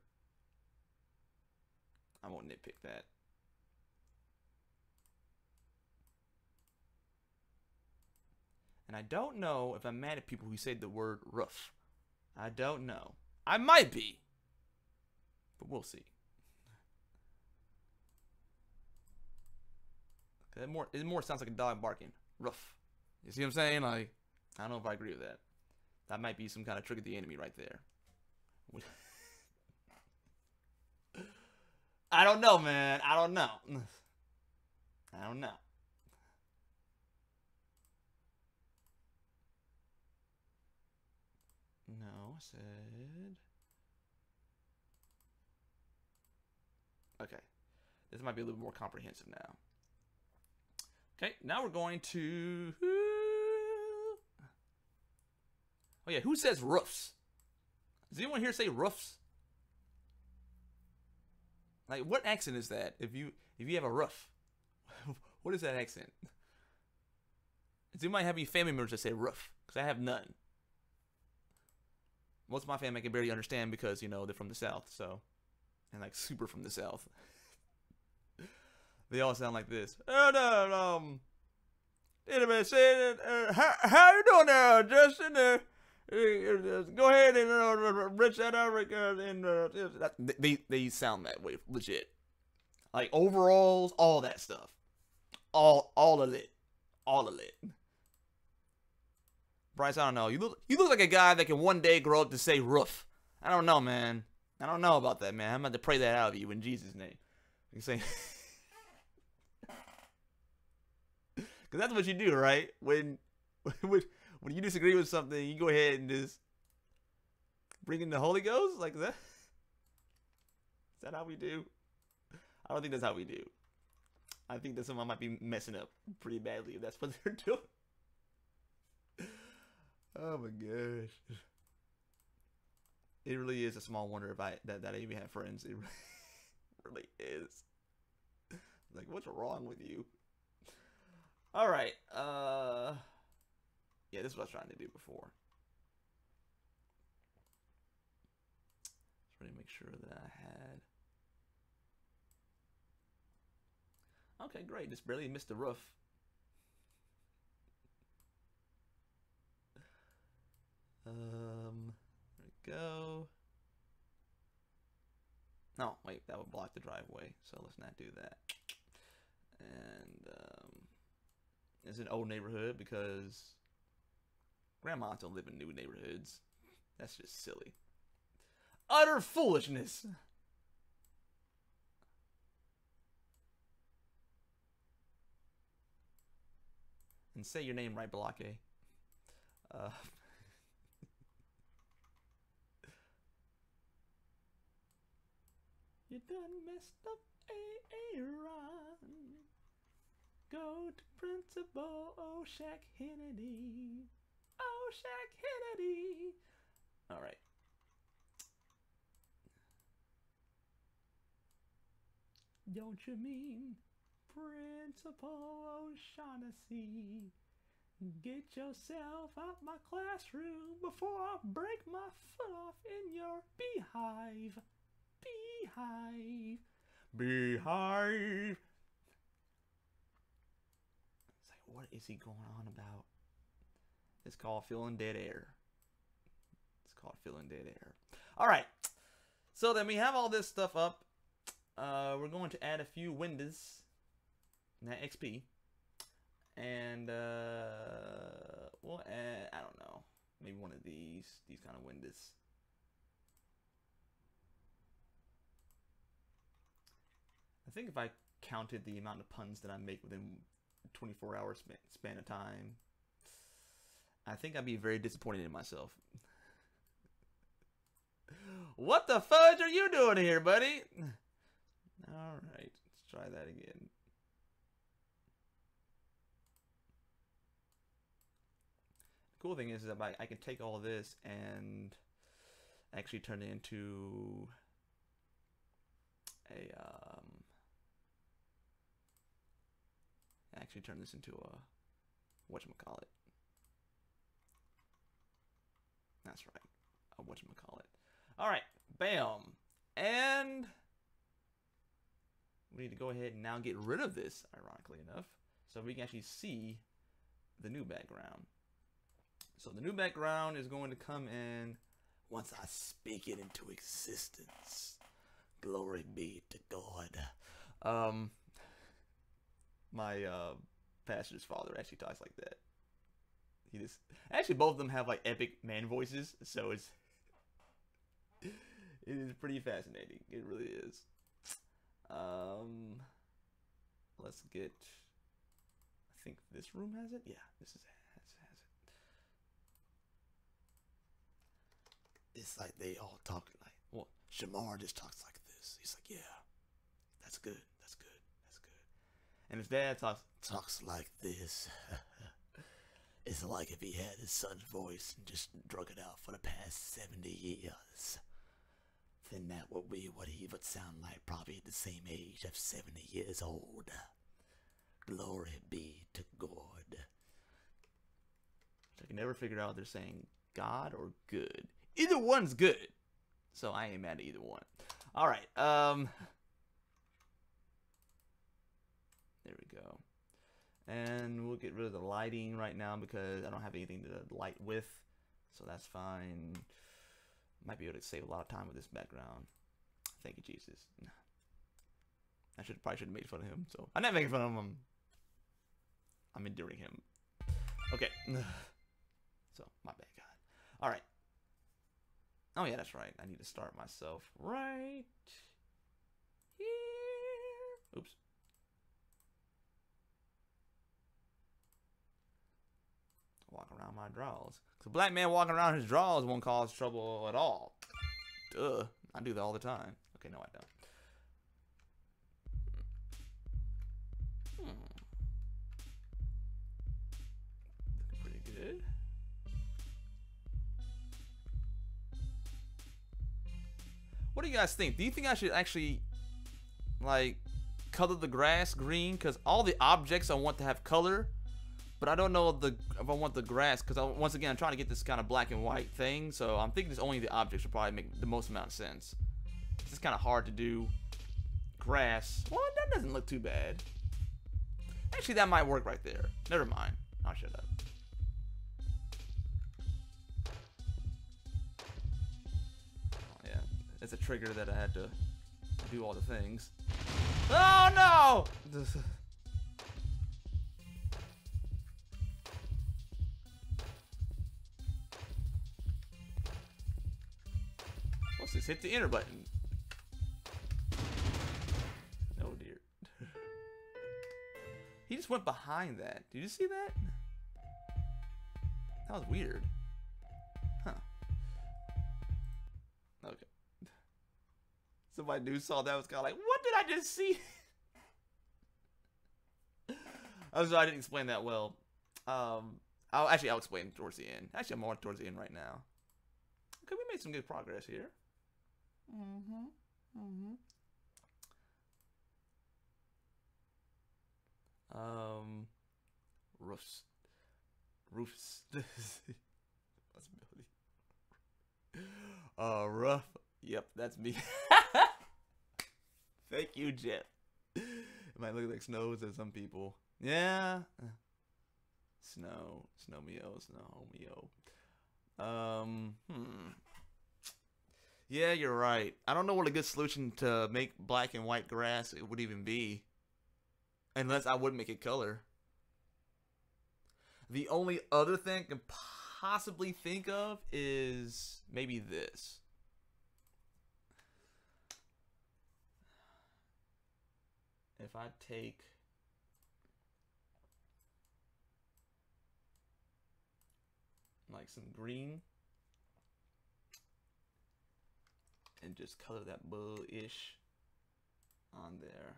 I won't nitpick that. And I don't know if I'm mad at people who say the word roof. I don't know. I might be. But we'll see. It more sounds like a dog barking. Roof. You see what I'm saying? Like, I don't know if I agree with that. That might be some kind of trick of the enemy right there. I don't know, man. I don't know. I don't know. No, I said... Okay. This might be a little more comprehensive now. Okay, now we're going to... Oh yeah, who says roofs? Does anyone here say roofs? Like, what accent is that? If you have a roof, what is that accent? Does anybody have any family members that say roof? Because I have none. Most of my family I can barely understand because, you know, they're from the South, so. And like super from the South. They all sound like this. Oh no, anyway, say how you doing there, Justin? Go ahead and rich that out, and they sound that way, legit. Like overalls, all that stuff, all of it. Bryce, I don't know. You look like a guy that can one day grow up to say roof. I don't know, man. I don't know about that, man. I'm about to pray that out of you in Jesus' name. You say, because that's what you do, right? When you disagree with something, you go ahead and just bring in the Holy Ghost like that. Is that how we do? I don't think that's how we do. I think that someone might be messing up pretty badly if that's what they're doing. Oh my gosh. It really is a small wonder if that I even have friends. It really is. Like, what's wrong with you? All right. Yeah, this is what I was trying to do before. Just really make sure that I had. Okay, great. Just barely missed the roof. There we go. No, wait, that would block the driveway, so let's not do that. And it's an old neighborhood because grandmas don't live in new neighborhoods. That's just silly. Utter foolishness. And say your name right, Blockade. You done messed up, Aaron. Go to Principal Oshak Hennedy. Oshak Hennedy. All right. Don't you mean Principal O'Shaughnessy? Get yourself out my classroom before I break my foot off in your beehive. Beehive. Beehive. It's like, what is he going on about? It's called filling dead air. It's called filling dead air. All right. So then we have all this stuff up. We're going to add a few windows in that XP. And we'll add, I don't know, maybe one of these kind of windows. I think if I counted the amount of puns that I make within 24-hour span of time, I think I'd be very disappointed in myself. What the fudge are you doing here, buddy? All right, let's try that again. The cool thing is that I can take all this and actually turn it into a actually turn this into a whatchamacallit. That's right, a whatchamacallit. All right, bam, and we need to go ahead and now get rid of this, ironically enough, so we can actually see the new background. So the new background is going to come in once I speak it into existence. Glory be to God. My pastor's father actually talks like that. He just actually both of them have like epic man voices, so it is pretty fascinating. It really is. Let's get. I think this room has it. Yeah, this is has it. It's like they all talk like. Well, Shamar just talks like this. He's like, yeah, that's good. That's good. That's good. And his dad talks like this. It's like if he had his son's voice and just drug it out for the past 70 years. Then that would be what he would sound like, probably at the same age of 70 years old. Glory be to God. I can never figure out if they're saying God or good. Either one's good. So I ain't mad at either one. Alright, there we go. And we'll get rid of the lighting right now because I don't have anything to light with. So that's fine. Might be able to save a lot of time with this background. Thank you, Jesus. I probably should have made fun of him. So I'm not making fun of him. I'm enduring him. Okay. So my bad, God. All right. Oh yeah, that's right. I need to start myself right here. Oops. Walk around my drawers. Because a black man walking around his drawers won't cause trouble at all. Duh. I do that all the time. Okay, no, I don't. Looking pretty good. What do you guys think? Do you think I should actually, like, color the grass green? Because all the objects I want to have color, but I don't know if I want the grass, because once again I'm trying to get this kind of black and white thing, so I'm thinking it's only the objects would probably make the most amount of sense. It's just kind of hard to do grass. Well, that doesn't look too bad. Actually, that might work right there. Never mind. I'll shut up. Oh, yeah, it's a trigger that I had to do all the things. Oh no! What's this? Hit the enter button. Oh dear. He just went behind that. Did you see that? That was weird. Huh. Okay. Somebody new saw that, was kind of like, what did I just see? I'm sorry I didn't explain that well. I'll explain towards the end. Actually, I'm more towards the end right now. Okay, we made some good progress here. Roofs. That's Billy. Rough. Yep, that's me. Thank you, Jeff. It might look like snow to some people. Yeah. Snow. Snow-mio. Yeah, you're right. I don't know what a good solution to make black and white grass it would even be. Unless I would make it color. The only other thing I can possibly think of is maybe this. If I take like some green and just color that blue-ish on there.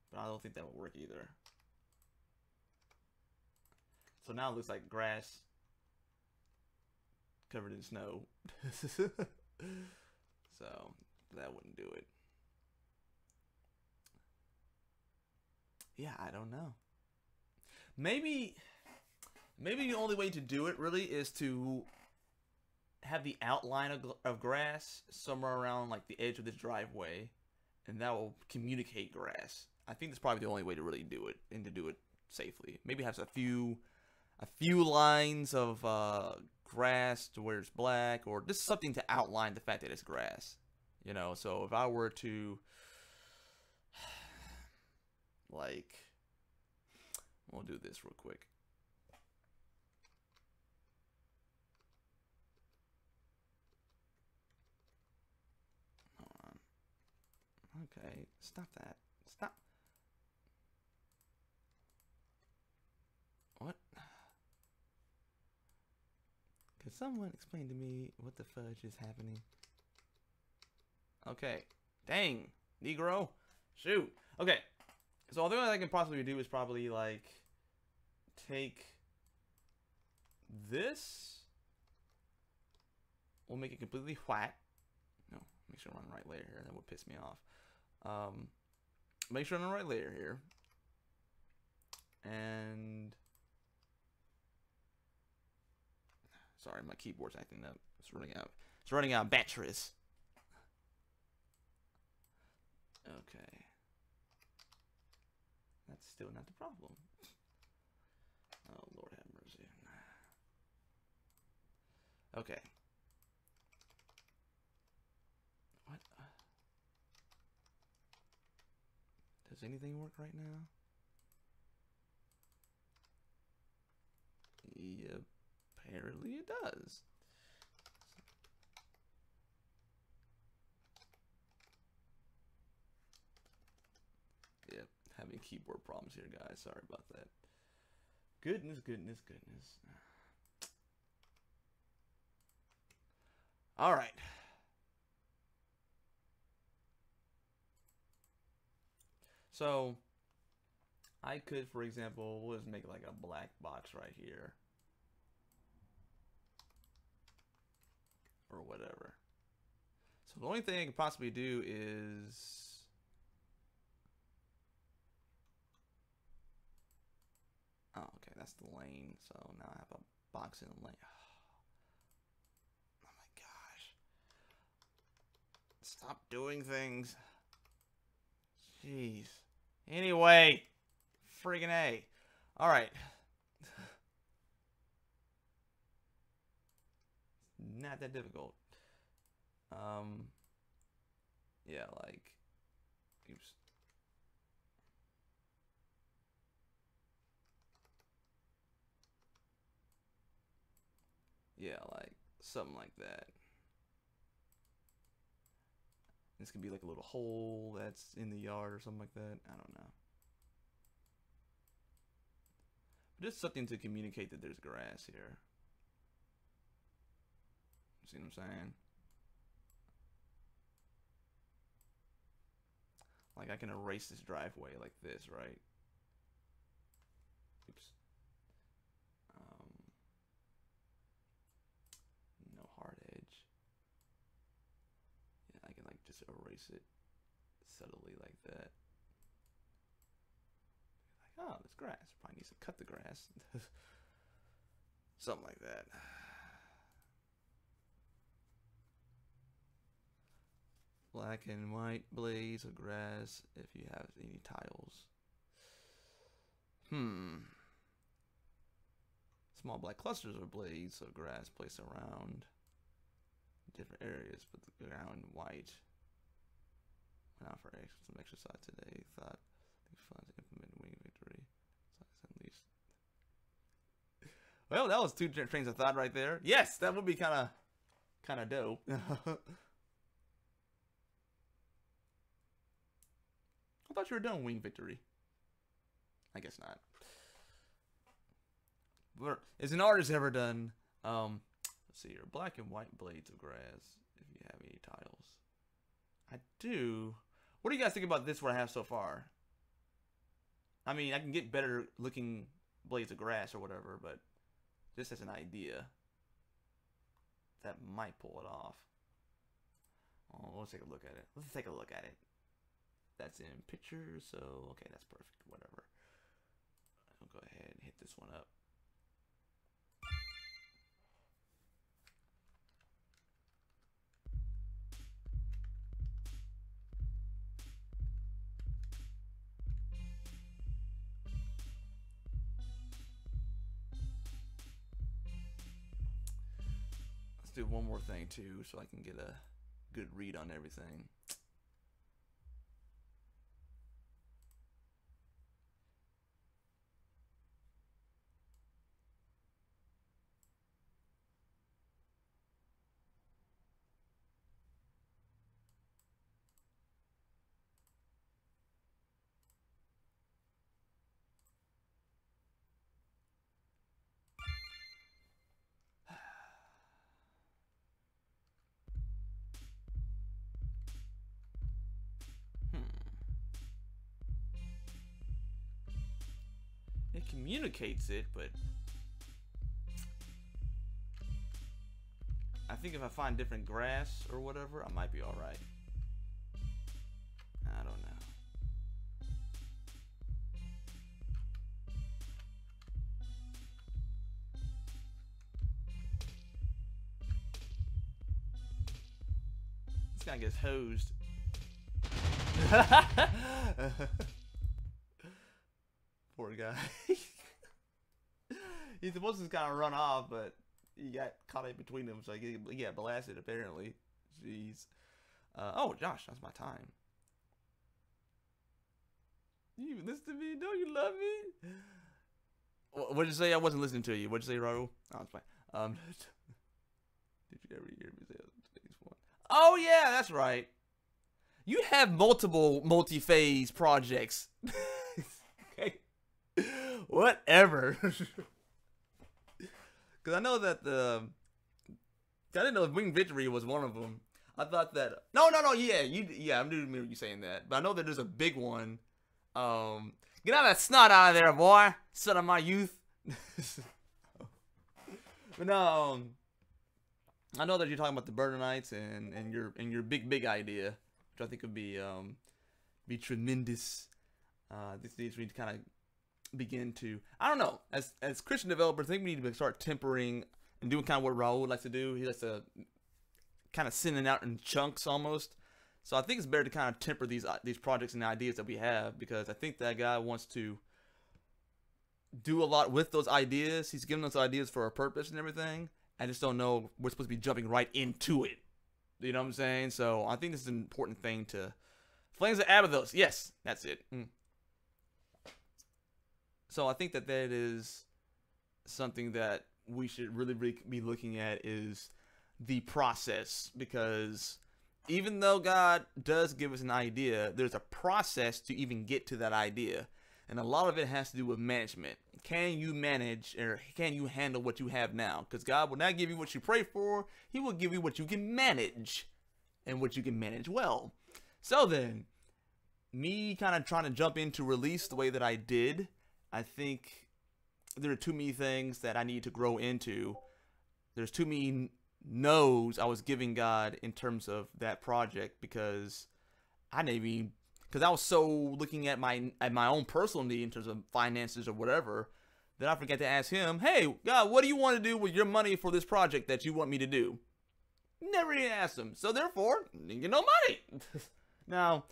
But I don't think that would work either. So now it looks like grass covered in snow. So that wouldn't do it. Yeah, I don't know. Maybe the only way to do it really is to have the outline of grass somewhere around like the edge of this driveway, and that will communicate grass. I think that's probably the only way to really do it, and to do it safely. Maybe have a few lines of grass to where it's black, or just something to outline the fact that it's grass. You know, so if I were to like, we'll do this real quick. Hold on. Okay, stop that. Stop. What? Could someone explain to me what the fudge is happening? Okay. Dang. Negro. Shoot. Okay. So the only thing I can possibly do is probably like take this. We'll make it completely white. No, make sure I'm on the right layer here. That would piss me off. Make sure I'm on the right layer here. And sorry, my keyboard's acting up. It's running out. It's running out of batteries. Okay. That's still not the problem. Oh, Lord have mercy. Okay. What? Does anything work right now? Yeah, apparently it does. Yep, having keyboard problems here, guys. Sorry about that. Goodness. All right. So I could, for example, we'll just make like a black box right here. Or whatever. So the only thing I can possibly do is that's the lane. So now I have a box in the lane. Oh my gosh. Stop doing things. Jeez. Anyway. Friggin' A. Alright. Not that difficult. Yeah, like, oops. Yeah, like, something like that. This could be like a little hole that's in the yard or something like that. I don't know. But just something to communicate that there's grass here. See what I'm saying? Like, I can erase this driveway like this, right? Oops. No hard edge. Yeah, I can, like, just erase it subtly like that. Like, oh, there's grass. Probably needs to cut the grass. Something like that. Black and white blades of grass if you have any tiles. Small black clusters of blades of grass placed around different areas, but the ground white. Went out for some exercise today. Thought it'd be fun to implement Wing Victory. At least. Well, that was two trains of thought right there. Yes, that would be kind of dope. I thought you were done Wing Victory. I guess not. But is an artist ever done? Let's see here. Black and white blades of grass. If you have any tiles, I do. What do you guys think about this? What I have so far? I mean, I can get better looking blades of grass or whatever, but just as an idea, that might pull it off. Oh, let's take a look at it. Let's take a look at it. That's in pictures, so okay, that's perfect. Whatever. I'll go ahead and hit this one up. Let's do one more thing too, so I can get a good read on everything. It communicates it, but I think if I find different grass or whatever, I might be alright. I don't know. This guy gets hosed. Poor guy. He's supposed to kind of run off, but he got caught in between them, so he got blasted apparently. Jeez. Oh, Josh, that's my time. You even listen to me? Don't you love me? What'd you say? I wasn't listening to you. What'd you say, Raul? Oh, it's fine. Did you ever hear me say today's one? Oh yeah, that's right. You have multiple multi-phase projects. Okay. Whatever. Because I know that I didn't know if Wing Victory was one of them. I thought that no, yeah, I'm new to you saying that, but I know that there's a big one. Get all that snot out of there, boy, son of my youth. But no, I know that you're talking about the Burdenites and your big idea, which I think would be tremendous. This needs me to kind of begin to, I don't know, as Christian developers, I think we need to start tempering and doing kind of what Raul likes to do. He likes to kind of send it out in chunks almost. So I think it's better to kind of temper these projects and ideas that we have, because I think that guy wants to do a lot with those ideas. He's giving us ideas for a purpose and everything. I just don't know we're supposed to be jumping right into it. You know what I'm saying? So I think this is an important thing to... Flames of Abydos. Yes, that's it. So I think that is something that we should really be looking at, is the process. Because even though God does give us an idea, there's a process to even get to that idea. And a lot of it has to do with management. Can you manage, or can you handle what you have now? Because God will not give you what you pray for. He will give you what you can manage, and what you can manage well. So then, me kind of trying to jump into release the way that I did, I think there are too many things that I need to grow into. There's too many no's I was giving God in terms of that project, because I didn't even... Because I was so looking at my own personal need in terms of finances or whatever, that I forgot to ask him, hey, God, what do you want to do with your money for this project that you want me to do? Never even asked him. So therefore, didn't get no money. Now,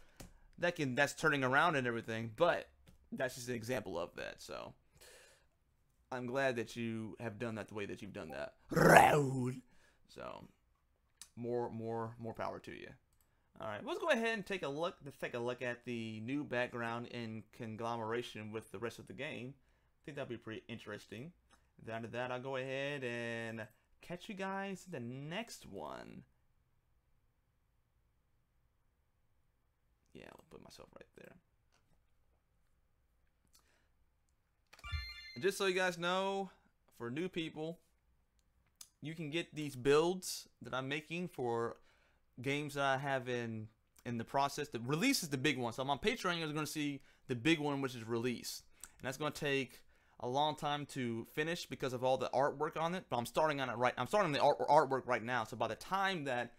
that's turning around and everything, but that's just an example of that. So I'm glad that you have done that the way that you've done that, Raul. So more power to you. All right, let's go ahead and take a look. Let's take a look at the new background in conglomeration with the rest of the game. I think that'll be pretty interesting. Down to that, I'll go ahead and catch you guys in the next one. Yeah, I'll put myself right there. And just so you guys know, for new people, you can get these builds that I'm making for games that I have in the process. The release is the big one. So I'm on Patreon, you're going to see the big one, which is release. And that's going to take a long time to finish because of all the artwork on it. But I'm starting on it right. I'm starting the artwork right now. So by the time that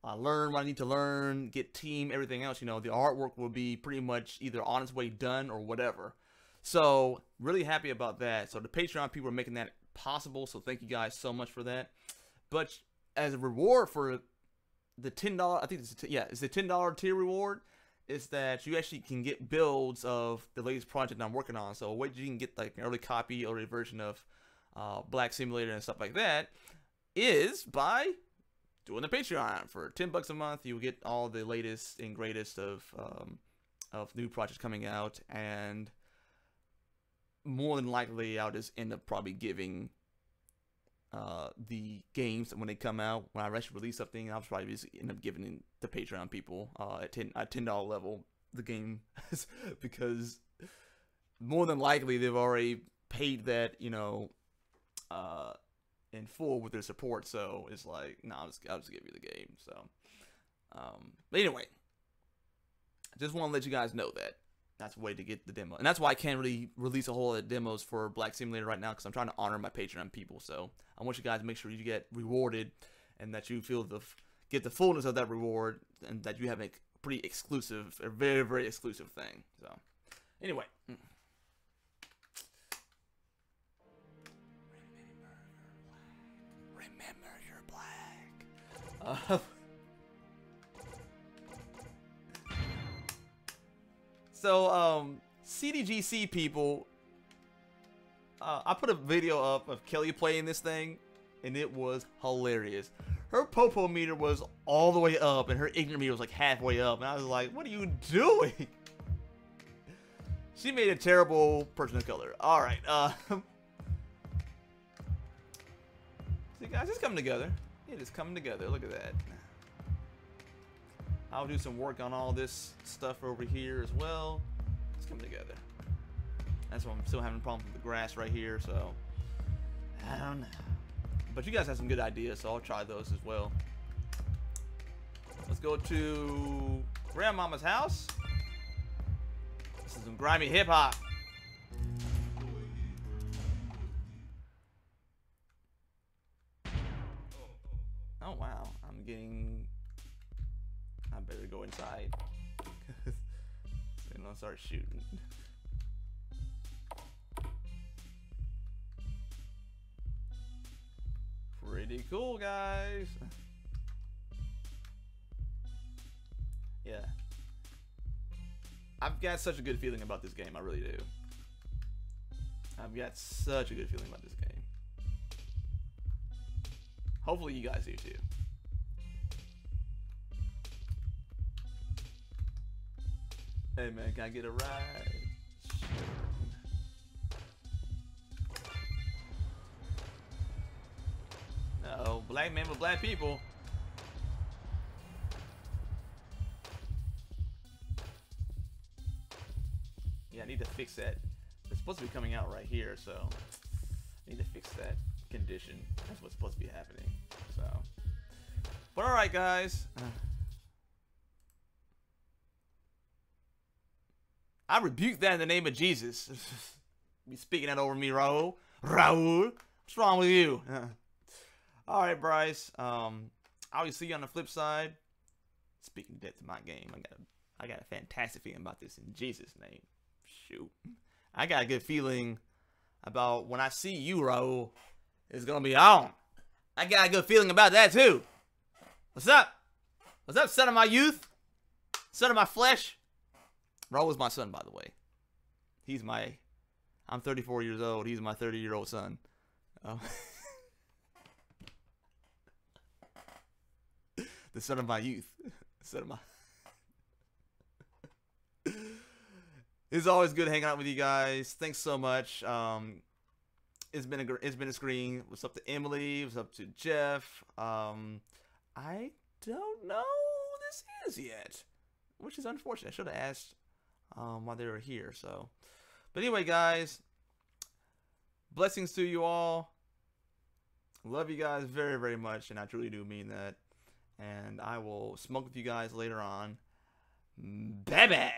I learn what I need to learn, get team, everything else, you know, the artwork will be pretty much either on its way done or whatever. So really happy about that. So the Patreon people are making that possible. So thank you guys so much for that. But as a reward for the $10, I think it's the $10 tier reward, is that you actually can get builds of the latest project I'm working on. So what you can get, like an early copy, early version of Black Simulator and stuff like that, is by doing the Patreon. For $10 a month, you will get all the latest and greatest of new projects coming out, and more than likely I'll just end up probably giving the games when they come out. When I actually release something, I'll probably just end up giving the Patreon people at $10 level the game, because more than likely they've already paid that, you know, in full with their support. So it's like, no, I'll just give you the game. So but anyway, I just want to let you guys know that that's a way to get the demo. And that's why I can't really release a whole lot of demos for Black Simulator right now, because I'm trying to honor my Patreon people. So I want you guys to make sure you get rewarded, and that you feel get the fullness of that reward, and that you have a pretty exclusive, a very, very exclusive thing. So anyway. Remember you're black. So, CDGC people, I put a video up of Kelly playing this thing, and it was hilarious. Her popo meter was all the way up, and her ignorant meter was like halfway up, and I was like, what are you doing? She made a terrible person of color. Alright, see guys, it's coming together. It is coming together, look at that. I'll do some work on all this stuff over here as well. It's coming together. That's why I'm still having problems with the grass right here, so I don't know. But you guys have some good ideas, so I'll try those as well. Let's go to Grandmama's house. This is some grimy hip hop. Oh wow, I'm getting... I better go inside. And I'll start shooting. pretty cool, guys. Yeah. I've got such a good feeling about this game. I really do. I've got such a good feeling about this game. Hopefully you guys do too. Hey man, can I get a ride? Sure. No, black man with black people. Yeah, I need to fix that. It's supposed to be coming out right here, so I need to fix that condition. That's what's supposed to be happening. So, but all right, guys. I rebuke that in the name of Jesus. Be speaking that over me, Raul. Raul, what's wrong with you? All right, Bryce. I'll see you on the flip side. Speaking death to my game, I got a fantastic feeling about this in Jesus' name. Shoot, I got a good feeling about when I see you, Raul. It's gonna be on. I got a good feeling about that too. What's up? What's up, son of my youth? Son of my flesh? Raul is my son, by the way. I'm 34 years old. He's my 30-year-old son. The son of my youth. Son of my... It's always good hanging out with you guys. Thanks so much. It's been a screen. What's up to Emily? What's up to Jeff? I don't know who this is yet, which is unfortunate. I should have asked while they were here. So, but anyway, guys, blessings to you all. Love you guys very, very much, and I truly do mean that. And I will smoke with you guys later on. Baby.